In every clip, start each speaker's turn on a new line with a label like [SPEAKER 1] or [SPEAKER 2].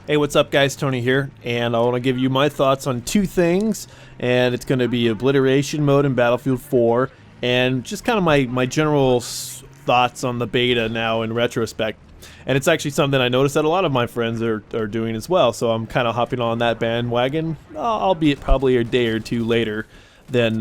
[SPEAKER 1] Hey, what's up guys, Tony here, and I want to give you my thoughts on two things, and it's going to be Obliteration mode in Battlefield 4, and just kind of my general thoughts on the beta now in retrospect. And it's actually something I noticed that a lot of my friends are doing as well, so I'm kind of hopping on that bandwagon, albeit probably a day or two later than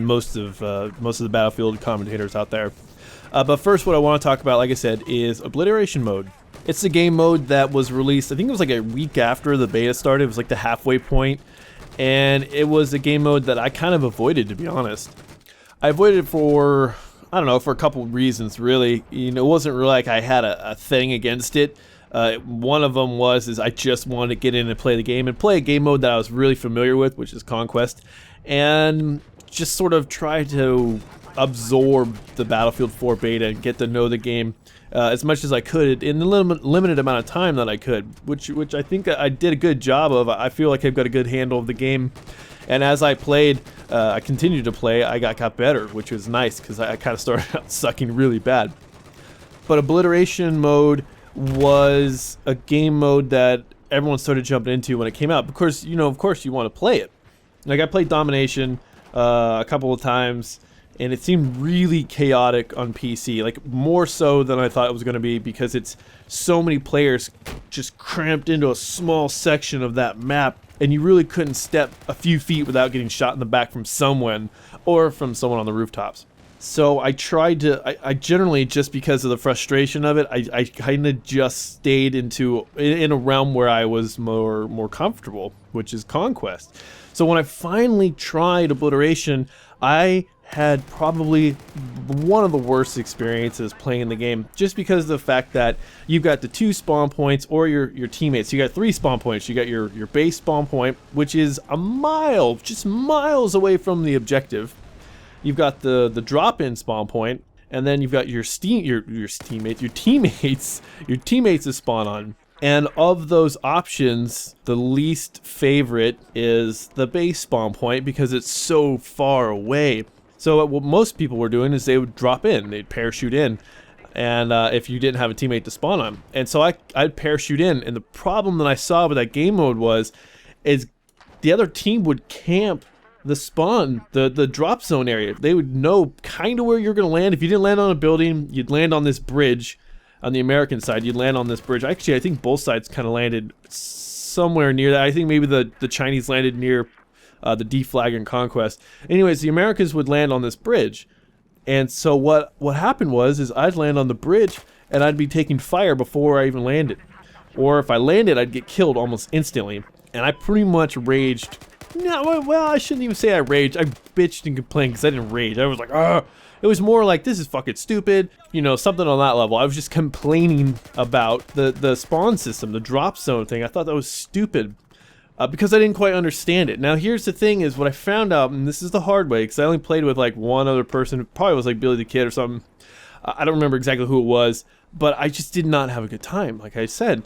[SPEAKER 1] most of the Battlefield commentators out there. But first, what I want to talk about, like I said, is Obliteration mode. It's a game mode that was released, I think it was like a week after the beta started. It was like the halfway point, and it was a game mode that I kind of avoided, to be honest. I avoided it for, I don't know, for a couple reasons, really. You know, it wasn't really like I had a thing against it. One of them was I just wanted to get in and play the game, and play a game mode that I was really familiar with, which is Conquest, and just sort of try to absorb the Battlefield 4 beta and get to know the game as much as I could in the limited amount of time that I could, which I think I did a good job of. I feel like I've got a good handle of the game, and as I played, I continued to play, I got better, which was nice because I kind of started out sucking really bad. But Obliteration mode was a game mode that everyone started jumping into when it came out because, you know, of course you want to play it. Like, I played Domination a couple of times, and it seemed really chaotic on PC, like more so than I thought it was going to be, because it's so many players just cramped into a small section of that map, and you really couldn't step a few feet without getting shot in the back from someone, or from someone on the rooftops. So I tried to, I generally, just because of the frustration of it, I kind of just stayed in a realm where I was more comfortable, which is Conquest. So when I finally tried Obliteration, I had probably one of the worst experiences playing the game, just because of the fact that you've got the two spawn points, or your teammates. You got three spawn points. You got your base spawn point, which is a mile, just miles away from the objective. You've got the drop-in spawn point, and then you've got your teammates to spawn on. And of those options, the least favorite is the base spawn point, because it's so far away. So what most people were doing is they would drop in, they'd parachute in, and if you didn't have a teammate to spawn on. And so I'd parachute in, and the problem that I saw with that game mode is the other team would camp the spawn, the drop zone area. They would know kind of where you're going to land. If you didn't land on a building, you'd land on this bridge. On the American side, you'd land on this bridge. Actually, I think both sides kind of landed somewhere near that. I think maybe the Chinese landed near the D flag in Conquest. Anyways, the Americans would land on this bridge, and so what happened is I'd land on the bridge and I'd be taking fire before I even landed, or if I landed, I'd get killed almost instantly. And I pretty much raged. No, well, I shouldn't even say I raged. I bitched and complained, because I didn't rage. I was like, ah. It was more like, this is fucking stupid, you know, something on that level. I was just complaining about the spawn system, the drop zone thing. I thought that was stupid. Because I didn't quite understand it. Now, here's the thing, is what I found out, and this is the hard way, because I only played with like one other person. It probably was like Billy the Kid or something. I don't remember exactly who it was, but I just did not have a good time, like I said.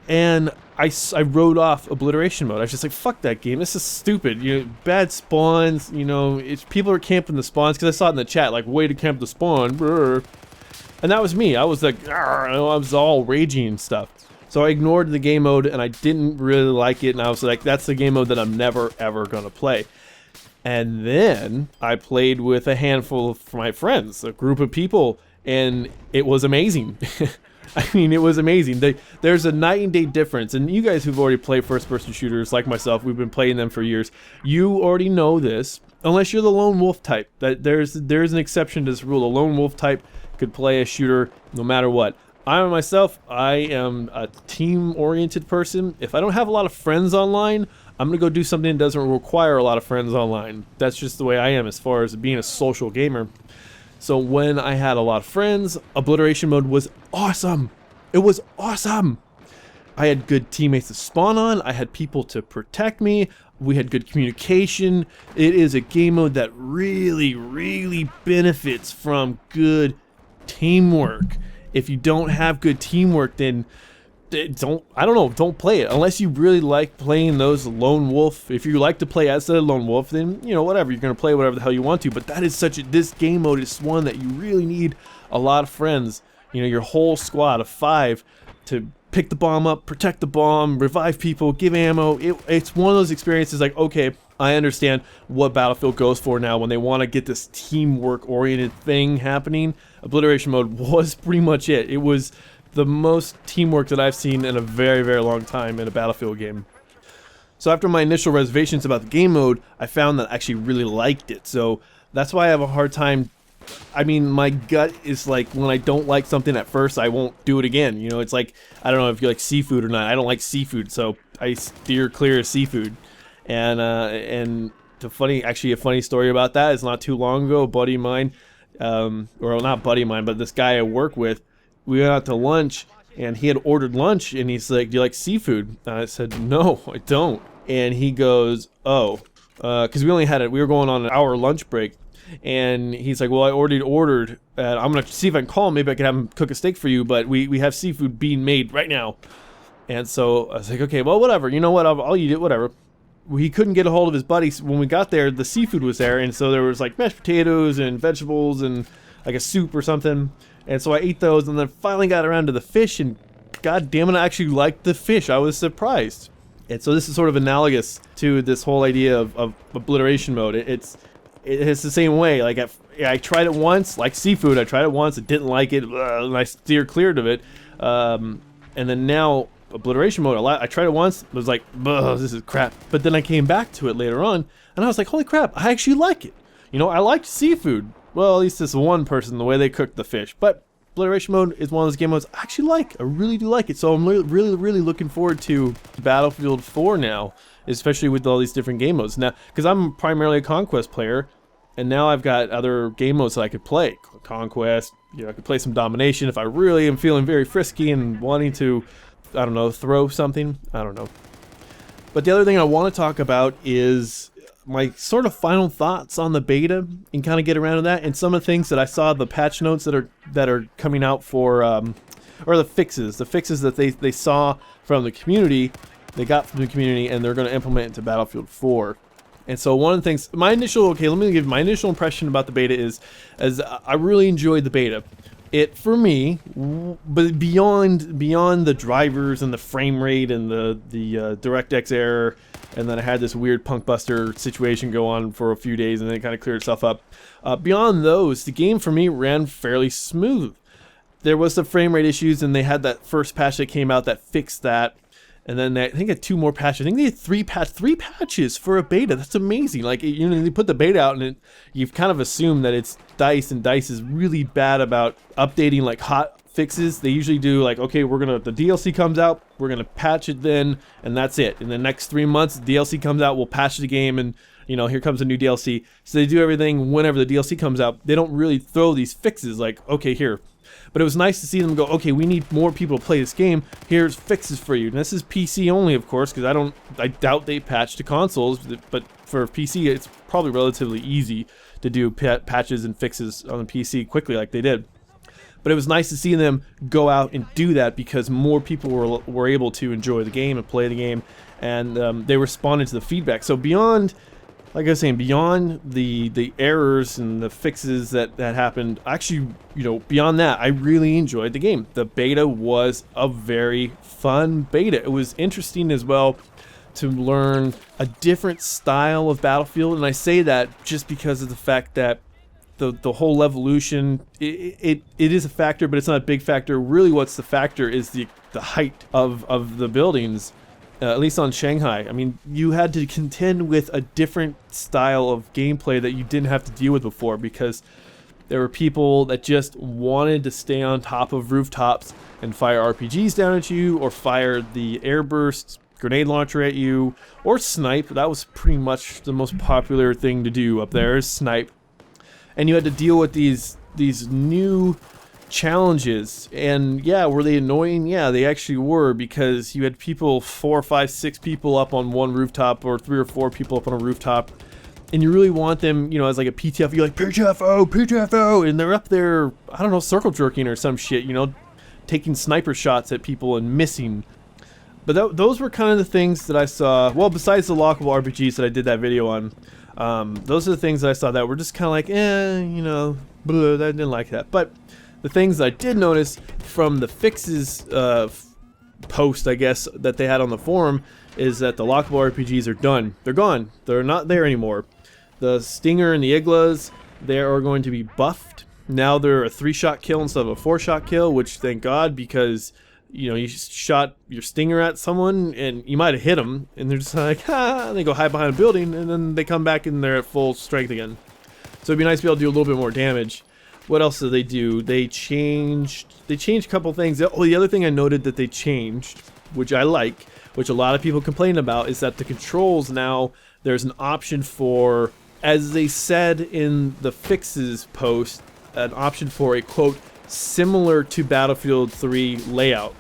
[SPEAKER 1] And I wrote off Obliteration mode. I was just like, fuck that game, this is stupid. You know, bad spawns, you know, people are camping the spawns, because I saw it in the chat, like, way to camp the spawn, brr. And that was me. I was like, I was all raging and stuff. So I ignored the game mode, and I didn't really like it, and I was like, that's the game mode that I'm never, ever gonna play. And then I played with a handful of my friends, a group of people, and it was amazing. I mean, it was amazing. There's a night and day difference, and you guys who've already played first-person shooters like myself, we've been playing them for years, you already know this, unless you're the lone wolf type. That there's an exception to this rule. A lone wolf type could play a shooter no matter what. I myself, I am a team-oriented person. If I don't have a lot of friends online, I'm going to go do something that doesn't require a lot of friends online. That's just the way I am as far as being a social gamer. So when I had a lot of friends, Obliteration mode was awesome. It was awesome. I had good teammates to spawn on. I had people to protect me. We had good communication. It is a game mode that really, really benefits from good teamwork. If you don't have good teamwork, then don't play it unless you really like playing those lone wolf. If you like to play as a lone wolf, then, you know, whatever, you're gonna play whatever the hell you want to. But that is this game mode is one that you really need a lot of friends, you know, your whole squad of 5 to pick the bomb up, protect the bomb, revive people, give ammo. It's one of those experiences like, okay, I understand what Battlefield goes for now when they want to get this teamwork-oriented thing happening. Obliteration mode was pretty much it. It was the most teamwork that I've seen in a very, very long time in a Battlefield game. So after my initial reservations about the game mode, I found that I actually really liked it. So that's why I have a hard time. I mean, my gut is like, when I don't like something at first, I won't do it again. You know, it's like, I don't know if you like seafood or not. I don't like seafood, so I steer clear of seafood. And a funny story about that is not too long ago, a buddy of mine, or not buddy of mine, but this guy I work with, we went out to lunch, and he had ordered lunch, and he's like, "Do you like seafood?" And I said, "No, I don't." And he goes, "Oh," because we were going on an hour lunch break. And he's like, "Well, I already ordered. I'm gonna see if I can call him. Maybe I can have him cook a steak for you. But we have seafood being made right now." And so I was like, "Okay, well, whatever. You know what? I'll eat it. Whatever." He couldn't get a hold of his buddy. When we got there, the seafood was there, and so there was like mashed potatoes and vegetables and like a soup or something. And so I ate those, and then finally got around to the fish, and god damn it, I actually liked the fish. I was surprised. And so this is sort of analogous to this whole idea of obliteration mode. It's the same way. Like I tried it once, like seafood. I tried it once, I didn't like it, and I steered clear of it. And then now obliteration mode, I tried it once, was like, this is crap. But then I came back to it later on, and I was like, holy crap, I actually like it. You know, I liked seafood. Well, at least this one person, the way they cooked the fish. But obliteration mode is one of those game modes I actually like. I really do like it. So I'm really looking forward to Battlefield 4 now, especially with all these different game modes. Now, because I'm primarily a Conquest player, and now I've got other game modes that I could play. Conquest, you know, I could play some Domination if I really am feeling very frisky and wanting to, I don't know, throw something. I don't know. But the other thing I want to talk about is my sort of final thoughts on the beta, and kind of get around to that, and some of the things that I saw, the patch notes that are coming out for, or the fixes that they saw from the community, they got from the community, and they're going to implement into Battlefield 4. And so one of the things, let me give my initial impression about the beta is I really enjoyed the beta. It, for me, but beyond the drivers and the frame rate and the DirectX error, and then I had this weird punk buster situation go on for a few days, and then it kind of cleared itself up. Beyond those, the game for me ran fairly smooth. There was the frame rate issues, and they had that first patch that came out that fixed that. And then I think they had 2 more patches. I think they had 3 patches for a beta. That's amazing. Like, you know, they put the beta out, and you've kind of assumed that it's DICE, and DICE is really bad about updating like hot fixes. They usually do like, okay, the DLC comes out, we're gonna patch it then, and that's it. In the next 3 months, the DLC comes out, we'll patch the game, and you know, here comes a new DLC. So they do everything whenever the DLC comes out. They don't really throw these fixes like, okay, here. But it was nice to see them go, okay, we need more people to play this game. Here's fixes for you. And this is PC only, of course, because I doubt they patch to consoles. But for PC, it's probably relatively easy to do patches and fixes on the PC quickly like they did. But it was nice to see them go out and do that, because more people were able to enjoy the game and play the game, and they responded to the feedback. So beyond, like I was saying, beyond the errors and the fixes that happened, actually, you know, beyond that, I really enjoyed the game. The beta was a very fun beta. It was interesting as well to learn a different style of Battlefield, and I say that just because of the fact that the whole evolution, it is a factor, but it's not a big factor. Really, what's the factor is the height of the buildings. At least on Shanghai. I mean, you had to contend with a different style of gameplay that you didn't have to deal with before, because there were people that just wanted to stay on top of rooftops and fire RPGs down at you, or fire the airburst grenade launcher at you, or snipe. That was pretty much the most popular thing to do up there, is snipe. And you had to deal with these new challenges. And yeah, were they annoying? Yeah, they actually were, because you had people, 4, 5, 6 people up on one rooftop, or 3 or 4 people up on a rooftop, and you really want them, you know, as like a PTF, you're like, PTFO, and they're up there, I don't know, circle jerking or some shit, you know, taking sniper shots at people and missing. But those were kind of the things that I saw, well, besides the lockable RPGs that I did that video on. Those are the things that I saw that were just kind of like, you know, blah, I didn't like that. But the things I did notice from the fixes post, I guess, that they had on the forum is that the lockable RPGs are done. They're gone. They're not there anymore. The Stinger and the Iglas, they are going to be buffed. Now they're a 3-shot kill instead of a 4-shot kill, which thank God, because you know, you shot your Stinger at someone and you might have hit them, and they're just like, ah, and they go hide behind a building, and then they come back and they're at full strength again. So it'd be nice to be able to do a little bit more damage. What else did they do? They changed a couple things. Oh, the other thing I noted that they changed, which I like, which a lot of people complain about, is that the controls now, there's an option for, as they said in the fixes post, an option for a, quote, similar to Battlefield 3 layout.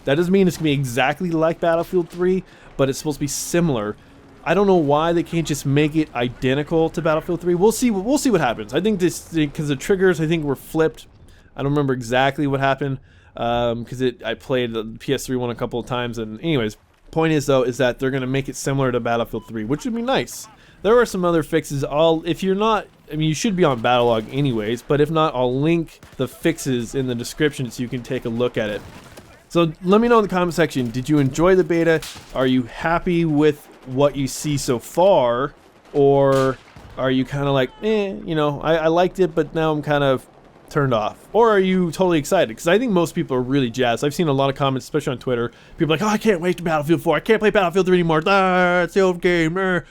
[SPEAKER 1] That doesn't mean it's going to be exactly like Battlefield 3, but it's supposed to be similar. I don't know why they can't just make it identical to Battlefield 3. We'll see what happens. I think this, because the triggers I think were flipped. I don't remember exactly what happened, because I played the PS3 one a couple of times, and anyways, point is though is that they're going to make it similar to Battlefield 3, which would be nice. There are some other fixes. If you're not, I mean, you should be on Battlelog anyways, but if not, I'll link the fixes in the description so you can take a look at it. So let me know in the comment section, did you enjoy the beta? Are you happy with what you see so far? Or are you kind of like, you know, I liked it, but now I'm kind of turned off? Or are you totally excited? Because I think most people are really jazzed. I've seen a lot of comments, especially on Twitter. People are like, oh, I can't wait to Battlefield 4. I can't play Battlefield 3 anymore. It's the old game.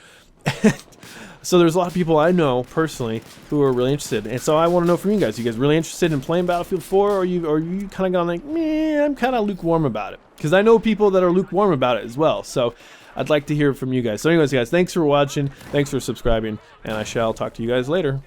[SPEAKER 1] So there's a lot of people I know personally who are really interested, and so I want to know from you guys. You guys really interested in playing Battlefield 4, or are you kind of going like, meh, I'm kind of lukewarm about it? Because I know people that are lukewarm about it as well. So I'd like to hear from you guys. So anyways, guys, thanks for watching, thanks for subscribing, and I shall talk to you guys later.